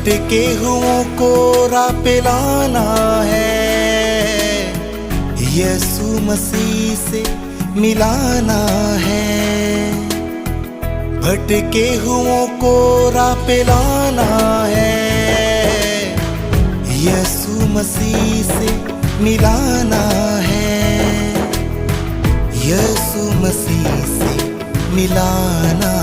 भटके हुओं को राह पे लाना है, यीशु मसीह से मिलाना है। भटके हुओं को राह पे लाना है, यीशु मसीह से मिलाना है, यीशु मसीह से मिलाना